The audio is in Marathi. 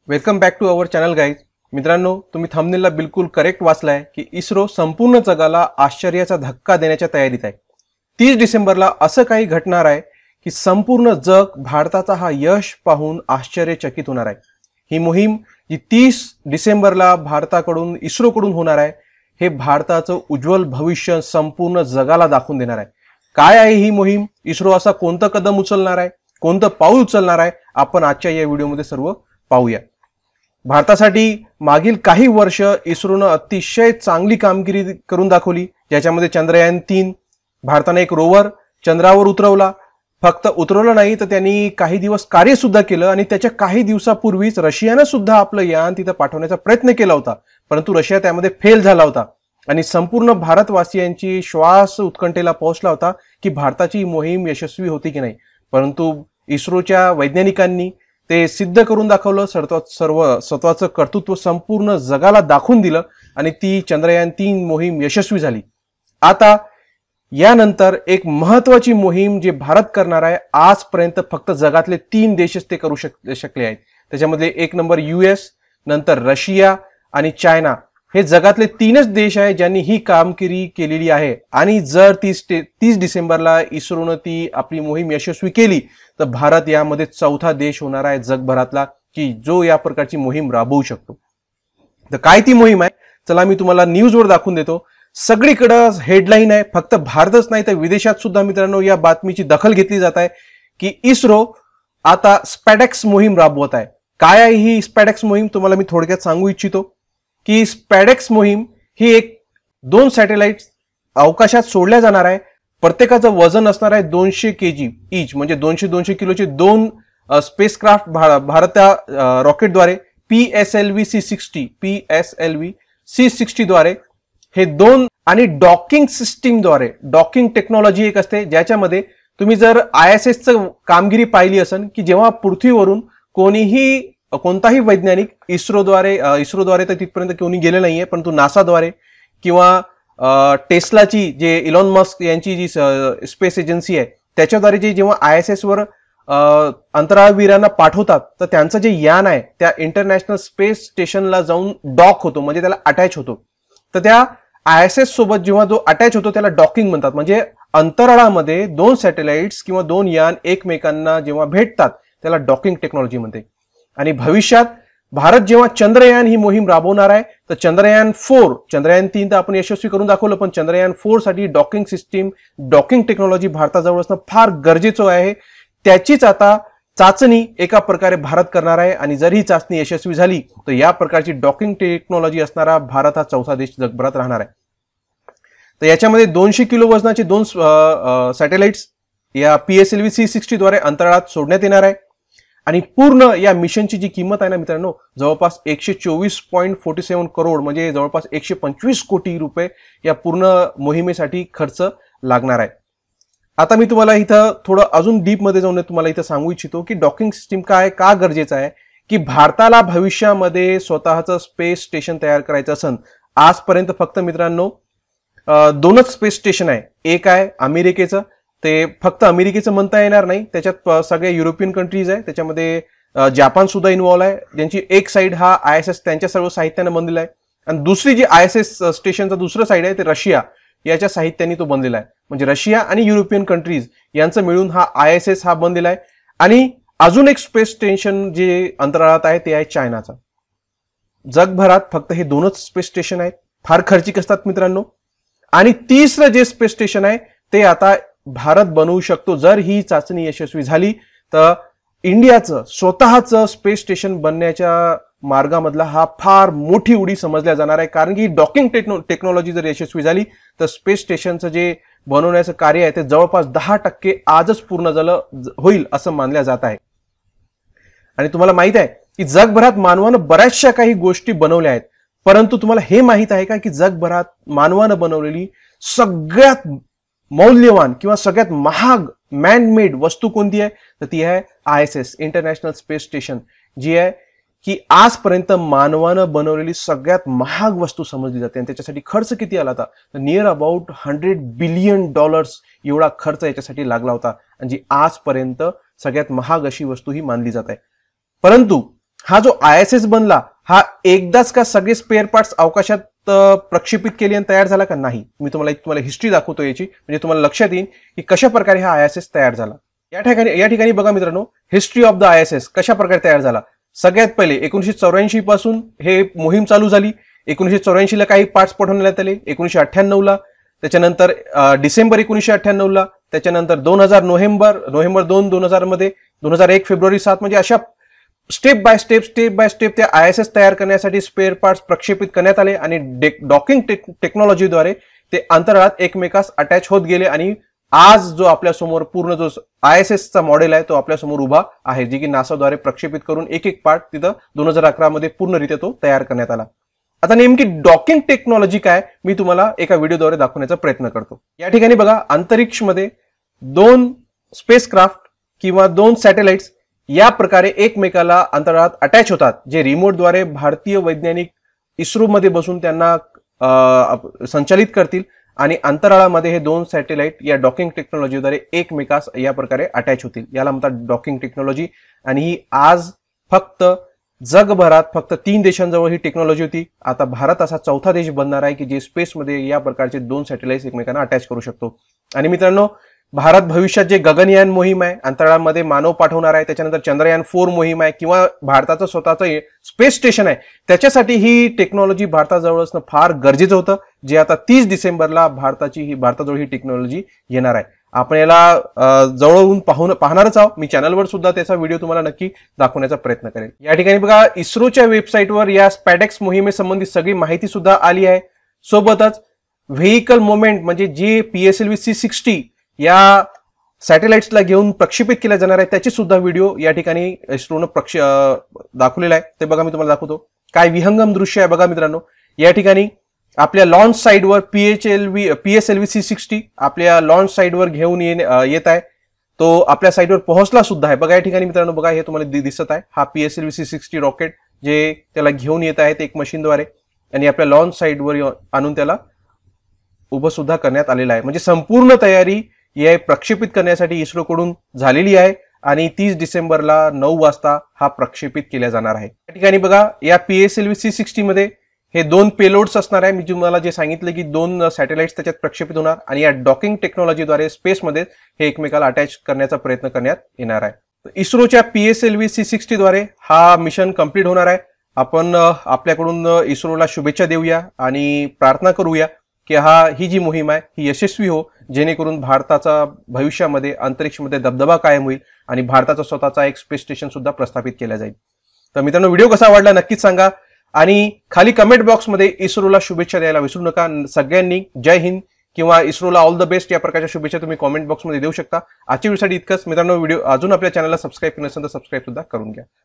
Welcome back to our channel guys. मित्रांनो, तुम्ही थंबनेलला बिलकुल करेक्ट वाचलाय की इस्रो संपूर्ण जगाला आश्चर्याचा धक्का देण्याच्या तयारीत आहे. 30 डिसेंबरला असं काही घडणार आहे की संपूर्ण जग भारताचा हा यश पाहून आश्चर्यचकित होणार आहे. ही मोहीम जी 30 डिसेंबरला भारताकडून इस्रोकडून होणार आहे, हे भारताचं उज्ज्वल भविष्य संपूर्ण जगाला दाखवून देणार आहे. काय आहे ही मोहीम? इस्रो असा कोणतं कदम उचलणार आहे, कोणतं पाऊल उचलणार आहे, आपण आजच्या या व्हिडिओमध्ये सर्व पाहूया. भारतासाठी मागील काही वर्ष इस्रोनं अतिशय चांगली कामगिरी करून दाखवली, ज्याच्यामध्ये चंद्रयान-3 भारताने एक रोवर चंद्रावर उतरवला. फक्त उतरवलं नाही तर त्यांनी काही दिवस कार्य सुद्धा केलं आणि त्याच्या काही दिवसापूर्वीच रशियानं सुद्धा आपलं यान तिथं पाठवण्याचा प्रयत्न केला होता, परंतु रशिया त्यामध्ये फेल झाला होता आणि संपूर्ण भारतवासियांची श्वास उत्कंठेला पोहोचला होता की भारताची मोहीम यशस्वी होती की नाही. परंतु इस्रोच्या वैज्ञानिकांनी ते सिद्ध करून दाखवलं, स्वतःचं कर्तृत्व संपूर्ण जगाला दाखवून दिलं आणि ती चंद्रयान-3 मोहीम यशस्वी झाली. आता यानंतर एक महत्वाची मोहीम जे भारत करणार आहे, आजपर्यंत फक्त जगातले 3 देशच ते करू शकले आहेत. त्याच्यामध्ये एक नंबर US, नंतर रशिया आणि चायना. हे जगातले 3च देश आहेत ज्यांनी ही कामगिरी केलेली आहे. आणि जर 30 डिसेंबरला इस्रोनं ती आपली मोहीम यशस्वी केली तर भारत यामध्ये चौथा देश होणार आहे जगभरातला की जो या प्रकारची मोहीम राबवू शकतो. तर काय ती मोहीम आहे, चला मी तुम्हाला न्यूजवर दाखवून देतो. सगळीकडे हेडलाईन आहे, फक्त भारतच नाही तर विदेशात सुद्धा मित्रांनो या बातमीची दखल घेतली जात आहे की इस्रो आता स्पॅडेक्स मोहीम राबवत आहे. काय आहे ही स्पॅडेक्स मोहीम, तुम्हाला मी थोडक्यात सांगू इच्छितो की स्पॅडेक्स मोहीम ही 2 सॅटेलाइट अवकाशात सोडल्या जाणार आहे. प्रत्येकाचं वजन असणार आहे 200 kg इच, म्हणजे 200 किलोचे 2 स्पेसक्राफ्ट भारत रॉकेटद्वारे PSLV C60 द्वारे हे 2 आणि डॉकिंग सिस्टीमद्वारे, डॉकिंग टेक्नॉलॉजी एक असते ज्याच्यामध्ये तुम्ही जर ISSचं कामगिरी पाहिली असेल की जेव्हा पृथ्वीवरून कोणताही वैज्ञानिक इस्रोद्वारे तर तिथपर्यंत कोणी गेले नाहीये, परंतु नासाद्वारे किंवा टेस्लाची जे इलॉन मस्क यांची जी स्पेस एजन्सी आहे त्याच्याद्वारे जे जेव्हा ISS वर अंतराळवीरांना पाठवतात तर त्यांचं जे यान आहे त्या इंटरनॅशनल स्पेस स्टेशनला जाऊन डॉक होतो, म्हणजे त्याला अटॅच होतो. तर त्या ISS सोबत जेव्हा जो अटॅच होतो त्याला डॉकिंग म्हणतात. म्हणजे अंतराळामध्ये 2 सॅटेलाइट्स किंवा 2 यान एकमेकांना जेव्हा भेटतात त्याला डॉकिंग टेक्नॉलॉजी म्हणते. आणि भविष्यात भारत जेव्हा चंद्रयान ही मोहीम राबवणार आहे तर चंद्रयान-4, चंद्रयान-3 तर आपण यशस्वी करून दाखवलं, पण चंद्रयान-4 साठी डॉकिंग सिस्टीम, डॉकिंग टेक्नॉलॉजी भारताजवळ असणं फार गरजेचं आहे. त्याचीच आता चाचणी एका प्रकारे भारत करणार आहे आणि जर ही चाचणी यशस्वी झाली तर या प्रकारची डॉकिंग टेक्नॉलॉजी असणारा भारत हा चौथा देश जगभरात राहणार आहे. तर याच्यामध्ये 200 किलो वजनाचे 2 सॅटेलाइट्स या PSLV C60 द्वारे अंतराळात सोडण्यात येणार आहे. आणि पूर्ण या मिशनची जी किंमत आहे ना मित्रांनो, जवळपास 124.47 करोड, म्हणजे जवळपास 125 कोटी रुपये या पूर्ण मोहिमेसाठी खर्च लागणार आहे. आता मी तुम्हाला इथं थोडं अजून डीपमध्ये जाऊन तुम्हाला इथं सांगू इच्छितो की डॉकिंग सिस्टीम काय का गरजेचं आहे की भारताला भविष्यामध्ये स्वतःचं स्पेस स्टेशन तयार करायचं असेल. आजपर्यंत फक्त मित्रांनो 2च स्पेस स्टेशन आहे. एक आहे अमेरिकेचं, ते फक्त अमेरिकेचं म्हणता येणार नाही, त्याच्यात सगळे युरोपियन कंट्रीज आहे, त्याच्यामध्ये जापान सुद्धा इन्व्हॉल्व आहे, ज्यांची एक साईड हा ISS त्यांच्या सर्व साहित्यानं बनलेला आहे आणि दुसरी जी ISS स्टेशनचं दुसरं साईड आहे ते रशिया याच्या साहित्याने तो बनलेला आहे. म्हणजे रशिया आणि युरोपियन कंट्रीज यांचं मिळून हा ISS हा बनलेला आहे. आणि अजून एक स्पेस स्टेशन जे अंतराळात आहे ते आहे चायनाचा. जगभरात फक्त हे 2च स्पेस स्टेशन आहेत, फार खर्चिक असतात मित्रांनो. आणि तिसरं जे स्पेस स्टेशन आहे ते आता भारत बनवू शकतो. जर ही चाचणी यशस्वी झाली तर इंडियाचं स्वतःचं स्पेस स्टेशन बनण्याच्या मार्गामधला हा फार मोठी उडी समजल्या जाणार आहे. कारण की डॉकिंग टेक्नॉलॉजी जर यशस्वी झाली तर स्पेस स्टेशनचं जे बनवण्याचं कार्य आहे ते जवळपास 10% आजच पूर्ण होईल असं मानल्या जात आहे. आणि तुम्हाला माहित आहे की जगभरात मानवानं बऱ्याचशा काही गोष्टी बनवल्या आहेत, परंतु तुम्हाला हे माहित आहे का की जगभरात मानवानं बनवलेली सगळ्यात मौल्यवान किंवा सगळ्यात महाग मॅनमेड वस्तू कोणती आहे तर ती आहे ISS, इंटरनॅशनल स्पेस स्टेशन, जी आहे की आजपर्यंत मानवानं बनवलेली सगळ्यात महाग वस्तू समजली जाते. आणि त्याच्यासाठी खर्च किती आला होता तर नियर अबाउट $100 बिलियन एवढा खर्च याच्यासाठी लागला होता, आणि जी आजपर्यंत सगळ्यात महाग अशी वस्तू ही मानली जात आहे. परंतु हा जो ISS बनला हा एकदाच का सगळे स्पेअर पार्ट्स अवकाशात प्रक्षेपित केले आणि तयार झाला का? नाही. मी तुम्हाला हिस्ट्री दाखवतो याची, म्हणजे तुम्हाला लक्षात येईल की कशा प्रकारे हा ISS तयार झाला. या ठिकाणी बघा मित्रांनो, हिस्ट्री ऑफ द ISS कशा प्रकारे तयार झाला. सगळ्यात पहिले 1984 पासून हे मोहीम चालू झाली. 1984 ला काही पार्ट्स पाठवण्यात आले, 1998 ला, त्याच्यानंतर डिसेंबर 1998 ला, त्याच्यानंतर 2000 नोव्हेंबर 2 2000 मध्ये, 2001 फेब्रुवारी 7, म्हणजे अशा स्टेप बाय स्टेप त्या ISS तयार करण्यासाठी स्पेअर पार्ट्स प्रक्षेपित करण्यात आले आणि डॉकिंग टेक्नॉलॉजीद्वारे ते अंतराळात एकमेकास अटॅच होत गेले आणि आज जो आपल्या समोर पूर्ण जो ISS चा मॉडेल आहे तो आपल्या समोर उभा आहे, जी की नासाद्वारे प्रक्षेपित करून एक पार्ट तिथं 2011 मध्ये पूर्णरित्या तो तयार करण्यात आला. आता नेमकी डॉकिंग टेक्नॉलॉजी काय मी तुम्हाला एका व्हिडिओद्वारे दाखवण्याचा प्रयत्न करतो. या ठिकाणी बघा, अंतरिक्षमध्ये 2 स्पेसक्राफ्ट किंवा 2 सॅटेलाइट्स या प्रकारे एकमेकाला अंतराळात अटॅच होतात, जे रिमोटद्वारे भारतीय वैज्ञानिक इस्रो मध्ये बसून त्यांना संचालित करतील आणि अंतराळामध्ये हे 2 सॅटेलाइट या डॉकिंग टेक्नॉलॉजीद्वारे एकमेकास या प्रकारे अटॅच होतील. याला म्हणतात डॉकिंग टेक्नॉलॉजी. आणि ही आज फक्त जगभरात फक्त 3 देशांजवळ ही टेक्नॉलॉजी होती. आता भारत असा 4था देश बनणार आहे की जे स्पेसमध्ये या प्रकारचे 2 सॅटेलाइट्स एकमेकांना अटॅच करू शकतो. आणि मित्रांनो, भारत भविष्यात जे गगनयान मोहीम आहे, अंतराळामध्ये मानव पाठवणार आहे, त्याच्यानंतर चंद्रयान 4 मोहीम आहे किंवा भारताचं स्वतःचं स्पेस स्टेशन आहे, त्याच्यासाठी ही टेक्नॉलॉजी भारताजवळ असणं फार गरजेचं होतं, जे आता 30 डिसेंबरला भारताजवळ ही टेक्नॉलॉजी येणार आहे. आपण याला जवळून पाहणारच आहोत. मी चॅनलवर सुद्धा त्याचा व्हिडिओ तुम्हाला नक्की दाखवण्याचा प्रयत्न करेल. या ठिकाणी बघा, इस्रोच्या वेबसाईटवर या स्पॅडेक्स मोहिमेसंबंधी सगळी माहिती सुद्धा आली आहे. सोबतच व्हेइकल मोमेंट म्हणजे जे PSLV C60 या सॅटेलाइट्सला घेऊन प्रक्षेपित केल्या जाणार आहे त्याची सुद्धा व्हिडिओ या ठिकाणी इस्रोनं दाखवलेला आहे. ते बघा, मी तुम्हाला दाखवतो. काय विहंगम दृश्य आहे बघा मित्रांनो. या ठिकाणी आपल्या लॉन्च साईडवर PSLV C60 आपल्या लॉन्च साईडवर घेऊन येत आहे. तो आपल्या साईडवर पोहोचला सुद्धा आहे. बघा या ठिकाणी मित्रांनो, बघा हे तुम्हाला दिसत आहे, हा PSLV C60 रॉकेट जे त्याला घेऊन येत आहेत एक मशीनद्वारे आणि आपल्या लॉन्च साईडवर आणून त्याला उभं सुद्धा करण्यात आलेलं आहे. म्हणजे संपूर्ण तयारी या प्रक्षेपित करण्यासाठी इस्रोकडून झालेली आहे आणि 30 डिसेंबरला 9 वाजता हा प्रक्षेपित केला जाणार आहे. या ठिकाणी बघा, या PSLV C60 मध्ये हे 2 पेलोड्स असणार आहे. मी तुम्हाला जे सांगितलं की 2 सॅटेलाइट्स त्याच्यात प्रक्षेपित होणार आणि या डॉकिंग टेक्नॉलॉजीद्वारे स्पेसमध्ये हे एकमेकाला अटॅच करण्याचा प्रयत्न करण्यात येणार आहे. इस्रोच्या PSLV C60 द्वारे हा मिशन कंप्लीट होणार आहे. आपण आपल्याकडून इस्रोला शुभेच्छा देऊया आणि प्रार्थना करूया की ही जी मोहीम आहे ही यशस्वी हो, जेणेकरून भारताचा भविष्यामध्ये अंतरिक्षमध्ये दबदबा कायम होईल आणि भारताचा स्वतःचा एक स्पेस स्टेशन सुद्धा प्रस्थापित केला जाईल. तर मित्रांनो, व्हिडिओ कसा वाटला नक्कीच सांगा आणि खाली कमेंट बॉक्समध्ये इस्रोला शुभेच्छा द्यायला विसरू नका. सगळ्यांनी जय हिंद किंवा इस्रोला ऑल द बेस्ट या प्रकारच्या शुभेच्छा तुम्ही कमेंट बॉक्समध्ये देऊ शकता. आजच्या व्हिडिओसाठी इतकंच मित्रांनो. व्हिडिओ अजून आपल्या चॅनलला सबस्क्राईब केलं नसेल तर सबस्क्राईब सुद्धा करून घ्या.